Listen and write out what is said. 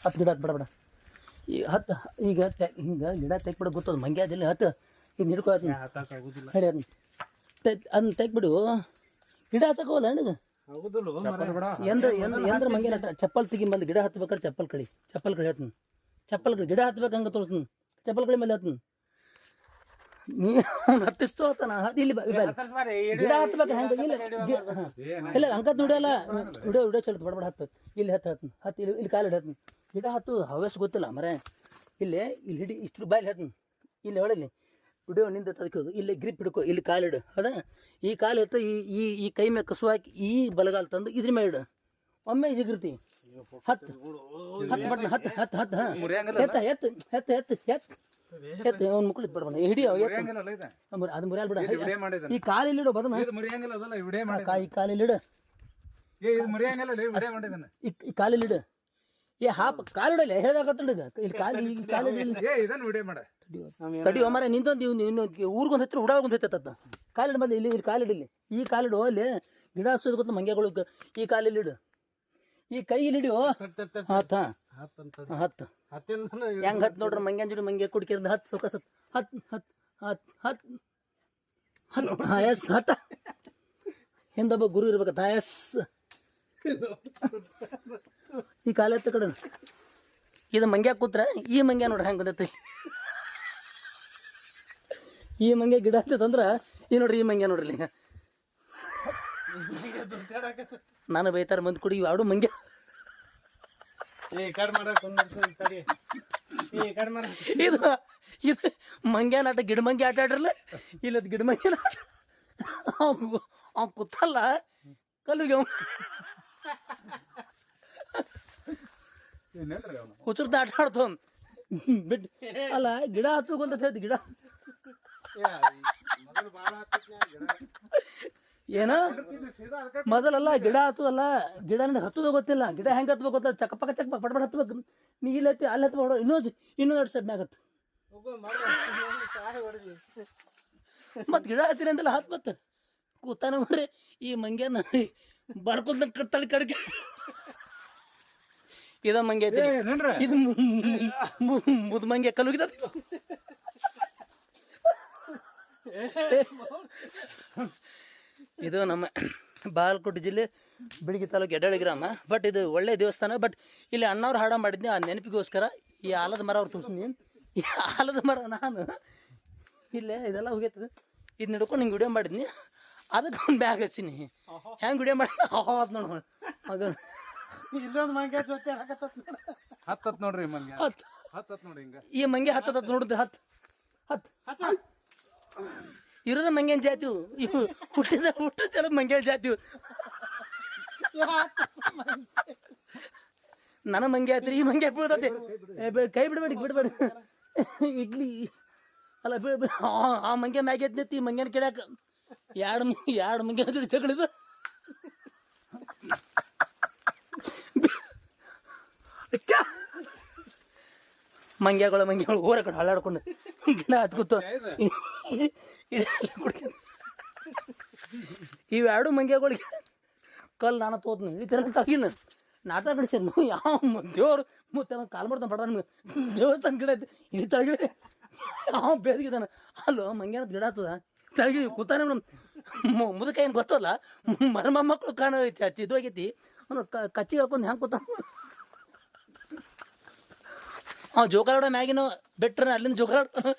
ಹತ್ತು ಗಿಡ ಹತ್ತು ಬೇಡ ಈ ಹತ್ತು ಈಗ ಹಿಂಗೆ ಗಿಡ ತೆಗ್ಬಿಡ ಗೊತ್ತದ ಮಂಗ್ಯ ಅದಿಲ್ಲ ಹತ್ತು ಈಗ ಹಿಡ್ಕೊ ಹೇಳಿ ಅದನ್ನ ಅದನ್ನ ತೆಗ್ಬಿಡು ಗಿಡ ಹತ್ತಕೋಲ್ಲ ಹಣ್ಣಗ ಎಂದ್ರ ಮಂಗ್ಯ ನಟ ಚಪ್ಪಲ್ ತೆಗಿಂಬಂದು ಗಿಡ ಹತ್ಬೇಕಾದ್ರೆ ಚಪ್ಪಲ್ ಕಳಿ ಹತ್ತೀನಿ ಚಪ್ಪಲ್ ಕಳಿ ಗಿಡ ಹತ್ಬೇಕು ಹಂಗೆ ತೋರಿಸ್ತೀನಿ ಚಪ್ಪಲ್ ಕಳಿ ಮೇಲೆ ಹತ್ತೀನಿ ನೀ ಹತ್ತಿಸ್ತು ಹತ್ತಾನ ಇಲ್ಲಿ ಗಿಡ ಹತ್ಬೇಕು ಹೆಂಗೆ ಇಲ್ಲ ಹಂಗತ್ ನುಡಿಯಲ್ಲ ವಿಡಿಯೋ ಚಲೋ ಬಡಬಡ ಹತ್ತು ಇಲ್ಲಿ ಹತ್ತು ಇಲ್ಲಿ ಕಾಲು ಹತ್ತೀನಿ ಗಿಡ ಹತ್ತು ಹವ್ಯಾಸ ಗೊತ್ತಿಲ್ಲ ಮರೆ ಇಲ್ಲಿ ಹಿಡಿ ಇಷ್ಟು ಬಾಯಲ್ಲಿ ಹತ್ತೀನಿ ಇಲ್ಲಿ ಹೊಳಲಿ ವಿಡಿಯೋ ನಿಂದ ಅದಕ್ಕೆ ಇಲ್ಲಿ ಗ್ರಿಪ್ ಹಿಡ್ಕೊ ಇಲ್ಲಿ ಕಾಲಿಡು ಅದ ಈ ಕಾಲು ಹೊತ್ತು ಈ ಕೈ ಮೇಲೆ ಕಸು ಹಾಕಿ ಈ ಬಲಗಾಲ ತಂದು ಇದ್ರ ಮೇಲೆ ಇಡು ಒಮ್ಮೆ ಜಿಗಿರ್ತಿ ಹತ್ತು ಬಟ್ ಹತ್ತು ಎತ್ತು ಅವ್ನ ಮುಕ್ಳು ಇತ್ತು ಬಿಡ್ಬಣ್ಣ ಹಿಡಿಯೋ ಅದು ಮುರಿಯಲ್ ಬಿಡ ಈ ಕಾಲಿಲ್ಲಿ ಇಡು ಬದನ ಈ ಕಾಲಿಲ್ಲಿ ಇಡು ಈ ಕಾಲಿಲ್ಲಿ ಇಡು ಏ ಹಾಪ್ ಕಾಲಿಡಲ್ಲ ಹೇಳ್ದಾಗತ್ತಗ ಇಲ್ಲಿ ತಡಿಯೋ ಮರ ನಿಂತೊಂದು ಇನ್ನು ಊರಿಗೊಂದು ಹತ್ತಿರ ಹುಡಾಗೊಂದು ಹತ್ತತ್ತ ಕಾಲಿಡು ಬಂದು ಇಲ್ಲಿ ಕಾಲಿಡಿಲ್ಲಿ ಈ ಕಾಲಿಡು ಅಲ್ಲಿ ಗಿಡ ಹಚ್ಚೋದು ಗೊತ್ತ ಮಂಗ್ಯಗಳು ಈ ಕಾಲಿಲ್ಲಿ ಇಡು ಈ ಕೈ ಇಲ್ಲಿ ಹಿಡಿಯೋ ಹತ್ತು ಹೆಂಗ್ ಹತ್ತು ನೋಡ್ರಿ ಮಂಗ್ಯಾನ್ ಜೋಡಿ ಮಂಗ್ಯ ಕುಡ್ಕಿರ್ದ ಹತ್ತು ಸೊಕಸ್ ಹತ್ತು ಹಿಂದೊಬ್ಬ ಗುರು ಇರ್ಬೇಕ ತಾಯಸ್ ಈ ಕಾಲ ಎತ್ತ ಕಡೆ ಇದು ಮಂಗ್ಯ ಕೂತ್ರೆ ಈ ಮಂಗ್ಯ ನೋಡ್ರಿ ಹೆಂಗೆ ಬಂದೈತಿ ಈ ಮಂಗ್ಯ ಗಿಡ ಹತ್ತಂದ್ರ ಈ ನೋಡ್ರಿ ಈ ಮಂಗ್ಯ ನೋಡ್ರಿ ನಾನು ಬೈತಾರ ಮಂದಿ ಕುಡಿ ಆಡು ಮಂಗ್ಯ ಇದು ಇದು ಮಂಗ್ಯ ನಾಟ ಗಿಡ ಮಂಗ್ಯ ಆಟ ಆಡ್ರಲ್ಲ ಇಲ್ಲದ ಗಿಡ ಮಂಗ್ಯ ಅವ್ ಕೂತಲ್ಲ ಕಲ್ಲಿಗೆ ಹುಚ್ಚರ್ದ ಆಟ ಆಡ್ತು ಬಿಟ್ಟು ಅಲ್ಲ ಗಿಡ ಹತ್ತುಕೊಂತ ಹೇಳ್ತಿ ಗಿಡ ಏನ ಮೊದಲಲ್ಲ ಗಿಡ ಹತ್ತದಲ್ಲ ಗಿಡ ಹತ್ತದ ಗೊತ್ತಿಲ್ಲ ಗಿಡ ಹೆಂಗೆ ಹತ್ಬೇಕು ಗೊತ್ತ ಚಕಪಕ ಪಟ್ಪಟ್ ಹತ್ಬೇಕು ನೀ ಇಲ್ಲಿ ಹತ್ತಿ ಅಲ್ಲಿ ಹತ್ಬೇಕು ಇನ್ನೂ ಎರಡು ಸೆಟ್ ಮ್ಯಾಗ ಮತ್ ಗಿಡ ಹತ್ತೀನಿ ಅಂತೆಲ್ಲ ಹತ್ ಮತ್ತ ಕೂತಾನ ಮಾಡ್ರಿ ಈ ಮಂಗ್ಯನ ಬಡ್ಕೊಂತ ತಳಿ ಕಡ್ಕೆ ಇದ ಮಂಗ್ಯ ಐತಿ ಇದು ಮುದ್ ಮಂಗ್ಯ ಕಲುಗಿದ ಇದು ನಮ್ಮ ಬಾಗಲಕೋಟೆ ಜಿಲ್ಲೆ ಬಿಳಿಗಿ ತಾಲೂಕು ಎಡಳಿ ಗ್ರಾಮ ಬಟ್ ಇದು ಒಳ್ಳೆ ದೇವಸ್ಥಾನ ಬಟ್ ಇಲ್ಲಿ ಅಣ್ಣವ್ರು ಹಾಡ ಮಾಡಿದ್ನಿ ಆ ನೆನಪಿಗೋಸ್ಕರ ಈ ಆಲದ ಮರ ಅವ್ರು ತೋರಿಸ್ತೀನಿ ಈ ಆಲದ ಮರ ನಾನು ಇಲ್ಲೇ ಇದೆಲ್ಲ ಹೋಗೈತದ ಇದು ಹಿಡ್ಕೊಂಡು ಹಿಂಗೆ ವಿಡಿಯೋ ಮಾಡಿದ್ನಿ ಅದಕ್ಕೆ ಒಂದು ಬ್ಯಾಗ್ ಹಚ್ಚಿನಿ ಹೆಂಗೆ ವಿಡಿಯೋ ಮಾಡಿ ನೋಡು ಅದು ಇಲ್ಲೊಂದು ಮಂಗ್ಯ ಹತ್ತತ್ ನೋಡ್ರಿ ಮಂಗ್ಯ ಹತ್ತತ್ ನೋಡ್ರಿ ಹಿಂಗ ಈ ಮಂಗ್ಯ ಹತ್ತತ್ ನೋಡಿದ್ರೆ ಹತ್ತು ಇರೋದ ಮಂಗ್ಯನ ಜಾತಿವು ಇವು ಹುಟ್ಟಿದ ಮಂಗ್ಯ ಜಾತಿವು ನನ್ನ ಮಂಗ್ಯ ಆಯ್ತು ಈ ಮಂಗ್ಯ ಬೀಳ್ತತೆ ಕೈ ಬಿಡಬೇಡಿ ಇಡ್ಲಿ ಅಲ್ಲ ಆ ಮಂಗ್ಯ ಮ್ಯಾಗ ಎತ್ತಿ ಈ ಮಂಗ್ಯನ ಕೆಡಾಕ ಎರಡು ಮಂಗ್ಯ ಜೋಡಿ ಜಗಳಿದ ಮಂಗ್ಯಗಳು ಊರ ಕಡೆ ಹಳ್ಳಾಡ್ಕೊಂಡು ಗಿಡ ಹತ್ಕೂತು ಇವೆರಡು ಮಂಗ್ಯಗಳಿಗೆ ಕಲ್ ನಾನು ತೋತ್ನು ಇಳಿತಾರ ತಗಿನ ನಾಟ ಕಡಿಸಿದ್ನು ಯಾವ ದೇವ್ರು ಮತ್ತೆ ಕಾಲ್ ಮಾಡ್ತಾನೆ ಬಡ ದೇವಸ್ಥಾನ ಗಿಡ ಐತಿ ಇಲ್ಲಿ ತಳಗಿಡ ಯಾವ ಬೇದಿಗಿದಾನ ಅಲ್ಲೋ ಮಂಗ್ಯನ ಗಿಡ ಹತ್ತದ ತಳಗಿ ಕೂತಾನೆ ಮುದಕ ಏನು ಗೊತ್ತಲ್ಲ ಮರ ಮಕ್ಕಳು ಕಾಣ ಇದಾಗೈತಿ ಅವನು ಕಚ್ಚಿ ಹೇಳ್ಕೊಂಡು ಹೆಂಗೆ ಕೂತಾನ ಜೋಕಾಲಾಡ ಮ್ಯಾಗಿನ ಬೆಟ್ರನ ಅಲ್ಲಿಂದ ಜೋಕಾಲಾಡ್ತಾನ